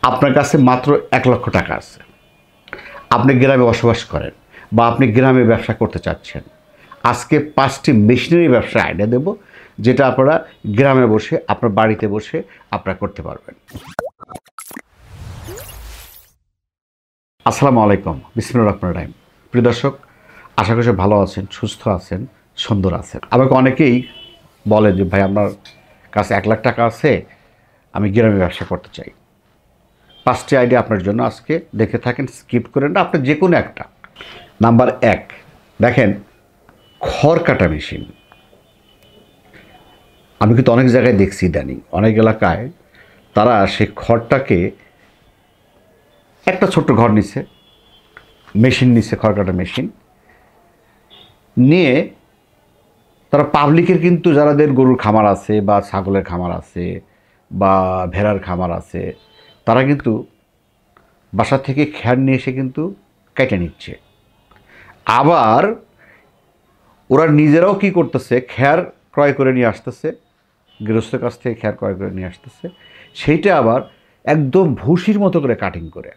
আপনার কাছে মাত্র 1,00,000 টাকা আছে, আপনি গ্রামে বসবাস করেন বা আপনি গ্রামে ব্যবসা করতে চাচ্ছেন, আজকে 5টি মেশিনারি ব্যবসা আইডিয়া দেব, যেটা আপনারা গ্রামে বসে আপনার বাড়িতে বসে আপনারা করতে পারবেন। আসসালামু আলাইকুম, বিসমিল্লাহির রহমানির রহিম। প্রিয় দর্শক, আশা করি ভালো আছেন, সুস্থ আছেন, সুন্দর আছেন। আমাকে অনেকেই বলে যে ভাই আপনার কাছে 1,00,000 টাকা আছে, আমি গ্রামে ব্যবসা করতে চাই। 5টি আইডিয়া আপনার জন্য আজকে দেখে থাকেন, স্কিপ করেন না, আপনি যে কোনো একটা। নাম্বার 1, দেখেন খড় কাটা মেশিন। আমি কিন্তু অনেক জায়গায় দেখছি ইদানিং, অনেক এলাকায় তারা সেই খড়টাকে একটা ছোট্ট ঘর নিচ্ছে, মেশিন নিচ্ছে, খড় কাটা মেশিন নিয়ে তারা পাবলিকের, কিন্তু যাদের গরুর খামার আছে বা ছাগলের খামার আছে বা ভেড়ার খামার আছে, তারা কিন্তু বাসা থেকে খ্যার নিয়ে এসে কিন্তু কেটে নিচ্ছে। আবার ওরা নিজেরাও কি করতেছে, খ্যার ক্রয় করে নিয়ে আসতেছে, গৃহস্থের কাছ থেকে খ্যার ক্রয় করে নিয়ে আসতেছে, সেইটা আবার একদম ভুসির মতো করে কাটিং করে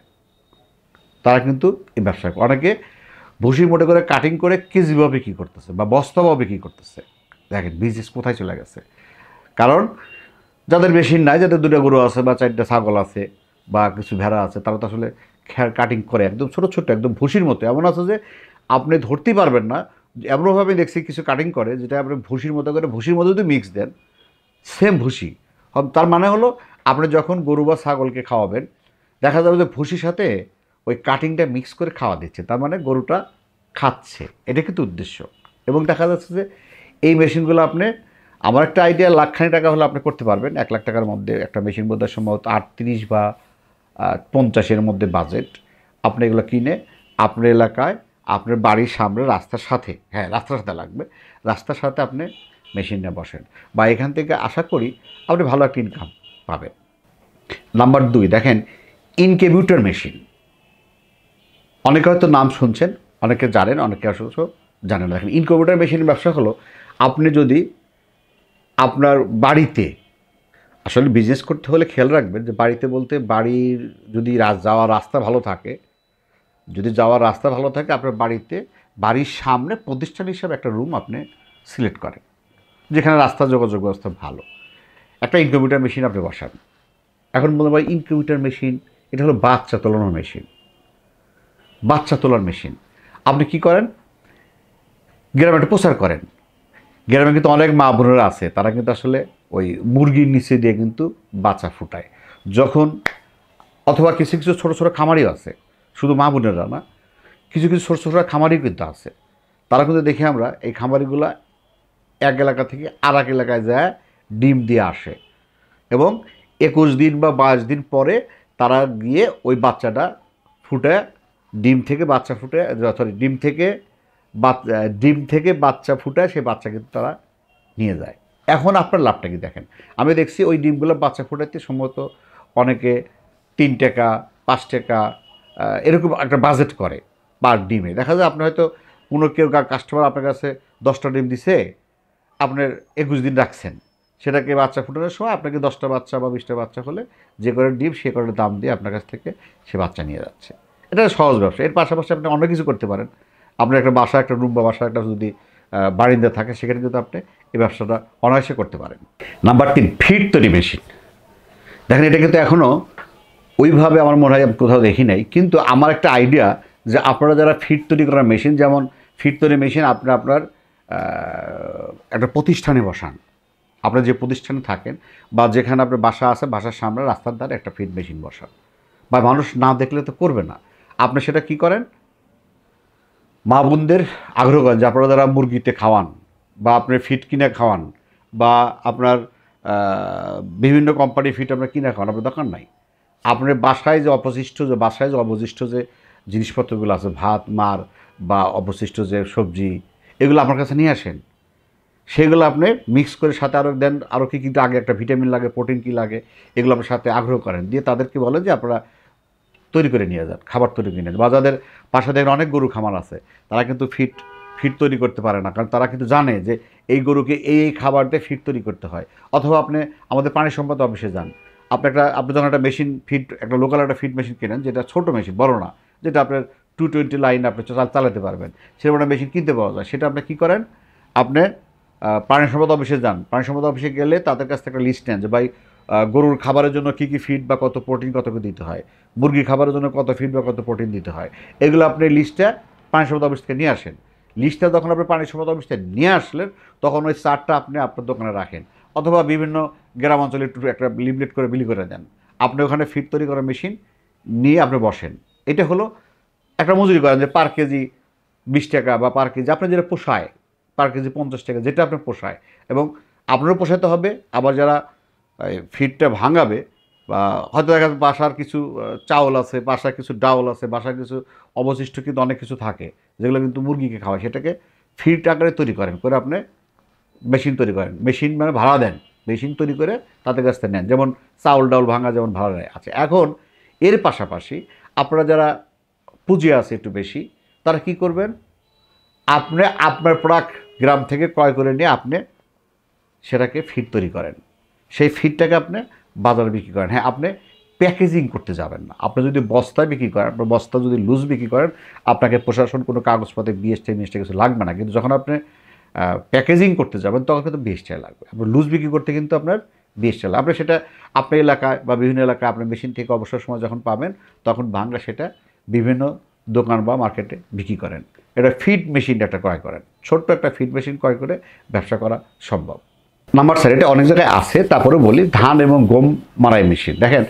তারা কিন্তু এই ব্যবসা করে। অনেকে ভুসির মতো করে কাটিং করে কেজিভাবে কী করতেছে বা বস্তাভাবে কী করতেছে। দেখেন বিজনেস কোথায় চলে গেছে। কারণ যাদের মেশিন নাই, যাদের 2টা গরু আছে বা 4টা ছাগল আছে বা কিছু ভেড়া আছে, তারা তো আসলে খ্যার কাটিং করে একদম ছোটো ছোটো, একদম ভুসির মতো। এমন আছে যে আপনি ধরতেই পারবেন না। এমনভাবে দেখছি কিছু কাটিং করে, যেটা আপনি ভুসির মতো করে, ভুসির মধ্যে যদি মিক্স দেন, সেম ভুসি। তার মানে হলো আপনি যখন গরু বা ছাগলকে খাওয়াবেন, দেখা যাবে যে ভুসির সাথে ওই কাটিংটা মিক্স করে খাওয়া দিচ্ছে, তার মানে গরুটা খাচ্ছে। এটা কিন্তু উদ্দেশ্য। এবং দেখা যাচ্ছে যে এই মেশিনগুলো আপনি, আমার একটা আইডিয়া, লাখখানি টাকা হলে আপনি করতে পারবেন। 1,00,000 টাকার মধ্যে একটা মেশিন বোধহয় সম্ভবত 38 বা 50-এর মধ্যে বাজেট। আপনি এগুলো কিনে আপনার এলাকায়, আপনার বাড়ির সামনে রাস্তার সাথে, হ্যাঁ রাস্তার সাথে লাগবে, রাস্তার সাথে আপনি মেশিনটা বসেন, বা এখান থেকে আশা করি আপনি ভালো একটা ইনকাম পাবেন। নাম্বার 2, দেখেন ইনকিউবেটর মেশিন। অনেকে হয়তো নাম শুনছেন, অনেকে জানেন, অনেকে আসলে জানেন না। দেখেন ইনকিউবেটর মেশিনের ব্যবসা হলো, আপনি যদি আপনার বাড়িতে, আসলে বিজনেস করতে হলে খেয়াল রাখবেন যে বাড়িতে বলতে বাড়ির যদি যাওয়ার রাস্তা ভালো থাকে, যদি যাওয়ার রাস্তা ভালো থাকে, আপনার বাড়িতে বাড়ির সামনে প্রতিষ্ঠান হিসাবে একটা রুম আপনি সিলেক্ট করেন, যেখানে রাস্তা যোগাযোগ ব্যবস্থা ভালো, একটা ইনকিউবেটর মেশিন আপনি বসান। এখন বলতে পারি ইনকিউবেটর মেশিন, এটা হলো বাচ্চা তোলানোর মেশিন। বাচ্চা তোলার মেশিন আপনি কি করেন, গ্রামে একটা প্রচার করেন। গ্রামে কিন্তু অনেক মা বোনেরা আছে, তারা কিন্তু আসলে ওই মুরগির নিচে দিয়ে কিন্তু বাচ্চা ফুটায় যখন, অথবা কিছু কিছু ছোটো ছোটো খামারিও আছে, শুধু মা বোনেরা না, কিছু কিছু ছোটো ছোটো খামারি কিন্তু আছে। তারা কিন্তু দেখি আমরা এই খামারিগুলা এক এলাকা থেকে আর এক এলাকায় যায় ডিম দিয়ে আসে, এবং 21 দিন বা 22 দিন পরে তারা গিয়ে ওই বাচ্চাটা ফুটে, ডিম থেকে বাচ্চা ফুটে, সরি ডিম থেকে বাচ্চা ফুটায়, সেই বাচ্চা কিন্তু তারা নিয়ে যায়। এখন আপনার লাভটা কি দেখেন, আমি দেখছি ওই ডিমগুলো বাচ্চা ফুটাইতে সম্ভবত অনেকে 3 টাকা 5 টাকা এরকম একটা বাজেট করে পার ডিমে। দেখা যায় আপনার হয়তো কোনো কেউ কাস্টমার আপনার কাছে 10টা ডিম দিছে, আপনার 21 দিন রাখছেন, সেটাকে বাচ্চা ফুটানোর সময় আপনাকে 10টা বাচ্চা বা 20টা বাচ্চা হলে যে করে ডিম, সে করে দাম দিয়ে আপনার কাছ থেকে সে বাচ্চা নিয়ে যাচ্ছে। এটা সহজ ব্যবসা। এর পাশাপাশি আপনি অনেক কিছু করতে পারেন। আপনার একটা বাসা, একটা রুম বা বাসা একটা যদি বারিন্দা থাকে, সেখানে কিন্তু আপনি এই ব্যবসাটা অনায়াসে করতে পারেন। নাম্বার 3, ফিড তৈরি মেশিন। দেখেন এটা কিন্তু এখনও ওইভাবে আমার মনে হয় কোথাও দেখি নাই, কিন্তু আমার একটা আইডিয়া যে আপনারা যারা ফিড তৈরি করার মেশিন, যেমন ফিড তৈরি মেশিন আপনি আপনার একটা প্রতিষ্ঠানে বসান, আপনার যে প্রতিষ্ঠানে থাকেন বা যেখানে আপনার বাসা আছে, বাসার সামনে রাস্তার ধারে একটা ফিড মেশিন বসান, বা মানুষ না দেখলে তো করবে না। আপনি সেটা কি করেন, মা বোনদের আগ্রহ করেন যে আপনারা যারা মুরগিতে খাওয়ান বা আপনার ফিড কিনে খাওয়ান, বা আপনার বিভিন্ন কোম্পানি ফিড আপনার কিনে খাওয়ান, আপনার দরকার নাই। আপনার বাসায় যে অবশিষ্ট যে জিনিসপত্রগুলো আছে, ভাত মার বা অবশিষ্ট যে সবজি, এগুলো আপনার কাছে নিয়ে আসেন, সেগুলো আপনি মিক্স করে সাথে আরও দেন, আরও কী কিন্তু আগে একটা ভিটামিন লাগে, প্রোটিন কী লাগে, এগুলো আপনার সাথে আগ্রহ করেন, দিয়ে তাদেরকে বলেন যে আপনারা তৈরি করে নিয়ে যান, খাবার তৈরি করে নিয়ে যান। বা যাদের পাশে দেখেন অনেক গরু খামার আছে, তারা কিন্তু ফিড তৈরি করতে পারে না, কারণ তারা কিন্তু জানে যে এই গরুকে এই খাবার দিয়ে ফিড তৈরি করতে হয়। অথবা আপনি আমাদের প্রাণী সম্পদ অফিসে যান, আপনি যখন একটা মেশিন ফিড, একটা লোকাল একটা ফিড মেশিন কেনেন, যেটা ছোটো মেশিন, বড় না, যেটা আপনার 220 লাইন আপনি চালাতে পারবেন, সেরকম একটা মেশিন কিনতে পাওয়া যায়। সেটা আপনি কী করেন, আপনি প্রাণী সম্পদ অফিসে যান। প্রাণী সম্পদ অফিসে গেলে তাদের কাছ থেকে একটা লিস্ট নেন যে ভাই গরুর খাবারের জন্য কী কী ফিড বা কত প্রোটিন কত দিতে হয়, মুরগির খাবারের জন্য কত ফিড বা কত প্রোটিন দিতে হয়, এগুলো আপনি লিস্টটা প্রাণী সম্পদ অফিস থেকে নিয়ে আসেন। লিস্টটা যখন আপনি প্রাণী সম্পদ অফিস থেকে নিয়ে আসলেন, তখন ওই চার্টটা আপনি আপনার দোকানে রাখেন, অথবা বিভিন্ন গ্রাম অঞ্চলে একটু একটা লিফলেট করে বিলি করে দেন। আপনি ওখানে ফিড তৈরি করার মেশিন নিয়ে আপনি বসেন। এটা হলো একটা মজুরি করেন যে পার কেজি 20 টাকা, বা পার কেজি আপনার যেটা পোষায়, পার কেজি 50 টাকা, যেটা আপনার পোষায়। এবং আপনারও পোষাতে হবে, আবার যারা ফিডটা ভাঙাবে, বা হয়তো দেখা যাচ্ছে বাসার কিছু চাউল আছে, বাসার কিছু ডাউল আছে, বাসার কিছু অবশিষ্ট কিন্তু অনেক কিছু থাকে যেগুলো কিন্তু মুরগিকে খাওয়ায়, সেটাকে ফিড আকারে তৈরি করেন, করে আপনি মেশিন তৈরি করেন। মেশিন মানে ভাড়া দেন, মেশিন তৈরি করে তাদের কাছ থেকে নেন, যেমন চাউল ডাউল ভাঙা যেমন ভাড়া নেয়। আচ্ছা, এখন এর পাশাপাশি আপনারা যারা পুঁজি আছে একটু বেশি, তারা কি করবেন, আপনি আপনার প্রোডাক্ট গ্রাম থেকে ক্রয় করে নিয়ে আপনি সেটাকে ফিড তৈরি করেন, সেই ফিডটাকে আপনি বাজারে বিক্রি করেন। হ্যাঁ, আপনি প্যাকেজিং করতে যাবেন না। আপনি যদি বস্তায় বিক্রি করেন, আপনার বস্তা যদি লুজ বিক্রি করেন, আপনাকে প্রশাসন কোনো কাগজপত্রে বিএসটি মিএসটি কিছু লাগবে না। কিন্তু যখন আপনি প্যাকেজিং করতে যাবেন, তখন কিন্তু বিএসটি লাগবে। আপনার লুজ বিক্রি করতে কিন্তু আপনার বিএসটি লাগবে। আপনি সেটা আপনার এলাকায় বা বিভিন্ন এলাকায় আপনার মেশিন থেকে অবসর সময় যখন পাবেন, তখন ভাঙা সেটা বিভিন্ন দোকান বা মার্কেটে বিক্রি করেন। এটা ফিড মেশিন একটা ক্রয় করেন, ছোট্ট একটা ফিড মেশিন ক্রয় করে ব্যবসা করা সম্ভব। নাম্বার স্যার, এটা অনেক জায়গায় আছে, তারপরে বলি ধান এবং গম মারাই মেশিন। দেখেন,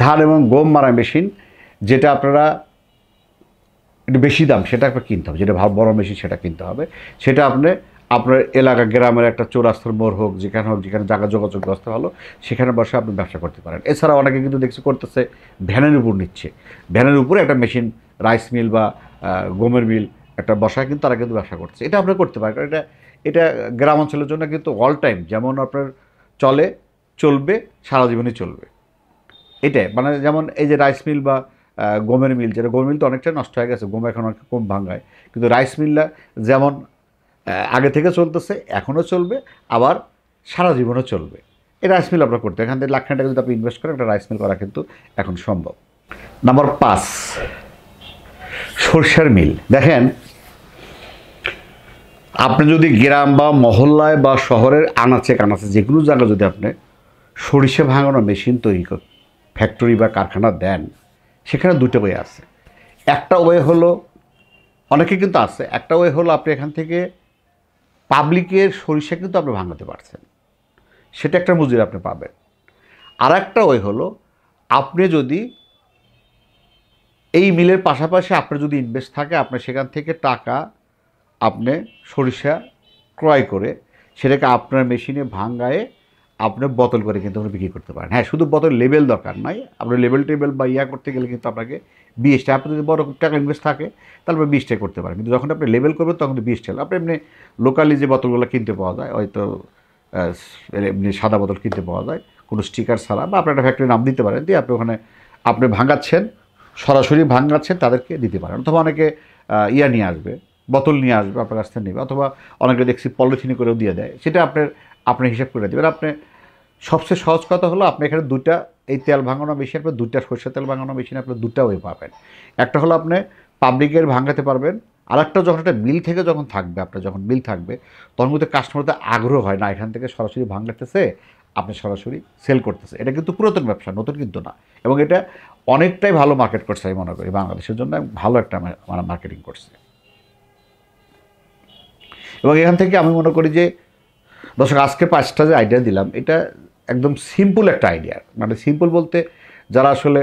ধান এবং গম মারাই মেশিন যেটা আপনারা একটু বেশি দাম, সেটা আপনার কিনতে হবে, যেটা বড় মেশিন সেটা কিনতে হবে। সেটা আপনার এলাকা গ্রামের একটা চৌরাস্তার মোড় হোক, যেখানে জায়গা যোগাযোগ ব্যবস্থা ভালো, সেখানে বসে আপনি ব্যবসা করতে পারেন। এছাড়া অনেকে কিন্তু দেখছি করতেছে ভ্যানের উপর নিচ্ছে, ভ্যানের উপরে একটা মেশিন, রাইস মিল বা গমের মিল একটা বসায় কিন্তু তারা কিন্তু ব্যবসা করছে। এটা আপনারা করতে পারেন, কারণ এটা এটা গ্রাম অঞ্চলের জন্য কিন্তু অল টাইম যেমন আপনার চলবে, সারা জীবনই চলবে। এটাই মানে, যেমন এই যে রাইস মিল বা গমের মিল, যেটা গমের মিল তো অনেকটা নষ্ট হয়ে গেছে, গম এখন অনেক কম ভাঙায়, কিন্তু রাইস মিলটা যেমন আগে থেকে চলতেছে, এখনও চলবে, আবার সারা জীবনও চলবে। এই রাইস মিল আপনারা করতে, এখান থেকে লাখ টাকা যদি আপনি ইনভেস্ট করেন, একটা রাইস মিল করা কিন্তু এখন সম্ভব। নাম্বার 5, সরষের মিল। দেখেন, আপনি যদি গ্রাম বা মহল্লায় বা শহরের আনাচে কানাচে যে কোনো জায়গায় যদি আপনি সরিষা ভাঙানো মেশিন তৈরি ফ্যাক্টরি বা কারখানা দেন, সেখানে দুটো ওয়ে আছে। একটা ওয়ে হলো, অনেকে কিন্তু আছে, একটা ওয়ে হলো আপনি এখান থেকে পাবলিকের সরিষা কিন্তু আপনি ভাঙাতে পারছেন, সেটা একটা মজুরি আপনি পাবেন। আর একটা ওয়ে হলো, আপনি যদি এই মিলের পাশাপাশি আপনার যদি ইনভেস্ট থাকে, আপনি সেখান থেকে টাকা আপনি সরিষা ক্রয় করে সেটাকে আপনার মেশিনে ভাঙায়ে আপনি বোতল করে কিন্তু আপনি বিক্রি করতে পারেন। হ্যাঁ, শুধু বোতল লেবেল দরকার নাই, আপনার লেবেল টেবেল বা করতে গেলে কিন্তু আপনাকে 20টা, আপনার যদি বড় টাকা ইনভেস্ট থাকে তাহলে আপনি 20টাই করতে পারেন। কিন্তু যখন আপনি লেবেল করবেন তখন তো 20টা আপনি এমনি লোকালি যে বোতলগুলো কিনতে পাওয়া যায়, হয়তো এমনি সাদা বোতল কিনতে পাওয়া যায় কোনো স্টিকার ছাড়া, বা আপনার একটা ফ্যাক্টরির নাম দিতে পারেন, দিয়ে আপনি ওখানে আপনি ভাঙাচ্ছেন, সরাসরি ভাঙাচ্ছেন, তাদেরকে দিতে পারেন। অথবা অনেকে নিয়ে আসবে, বোতল নিয়ে আসবে, আপনার কাছ থেকে নেবে, অথবা অনেকে দেখছি পলিথিনে করেও দিয়ে দেয়, সেটা আপনার হিসাব করে দেবেন। আপনি সবচেয়ে সহজ কথা হলো, আপনি এখানে দুইটা এই তেল ভাঙানো মেশিন, আপনার দুইটা সরষের তেল ভাঙানো মেশিন আপনার দুটা ওয়ে পাবেন। একটা হলো আপনি পাবলিকের ভাঙাতে পারবেন, আর একটা যখন একটা মিল থেকে যখন থাকবে, আপনার যখন মিল থাকবে, তখন কিন্তু কাস্টমারদের আগ্রহ হয় না, এখান থেকে সরাসরি ভাঙাতেছে, আপনি সরাসরি সেল করতেছে। এটা কিন্তু পুরাতন ব্যবসা, নতুন কিন্তু না, এবং এটা অনেকটাই ভালো মার্কেট করছে আমি মনে করি, বাংলাদেশের জন্য ভালো একটা মানে মার্কেটিং করছে। এবং এখান থেকে আমি মনে করি যে দর্শক, আজকে 5টা যে আইডিয়া দিলাম, এটা একদম সিম্পল একটা আইডিয়া। মানে সিম্পল বলতে, যারা আসলে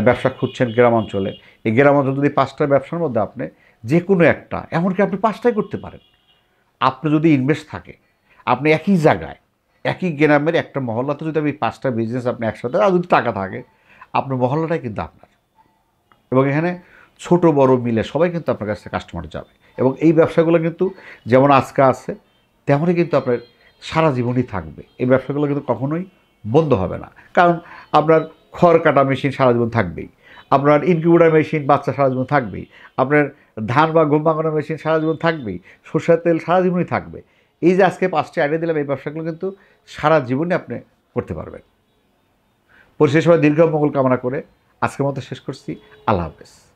ব্যবসা খুঁজছেন গ্রাম অঞ্চলে, এই গ্রাম অঞ্চলে যদি 5টা ব্যবসার মধ্যে আপনি যে কোনো একটা, এমনকি আপনি 5টাই করতে পারেন, আপনি যদি ইনভেস্ট থাকে, আপনি একই জায়গায় একই গ্রামের একটা মহল্লাতে যদি আপনি 5টা বিজনেস আপনি একসাথে, আর যদি টাকা থাকে, আপনার মহল্লাটাই কিন্তু আপনার। এবং এখানে ছোট বড় মিলে সবাই কিন্তু আপনার কাছে কাস্টমার যাবে। এবং এই ব্যবসাগুলো কিন্তু যেমন আজকে আছে, তেমনই কিন্তু আপনার সারা জীবনই থাকবে। এই ব্যবসাগুলো কিন্তু কখনোই বন্ধ হবে না, কারণ আপনার খড় কাটা মেশিন সারা জীবন থাকবেই, আপনার ইনকিউবেটর মেশিন বাচ্চা সারা জীবন থাকবেই, আপনার ধান বা গম ভাঙানো মেশিন সারা জীবন থাকবেই, সরষের তেল সারা জীবনই থাকবে। এই যে আজকে 5টা আইডিয়া দিলাম, এই ব্যবসাগুলো কিন্তু সারা জীবনই আপনি করতে পারবেন। পরিশেষে সবাই দীর্ঘ মঙ্গল কামনা করে আজকের মতো শেষ করছি। আল্লাহ হাফেজ।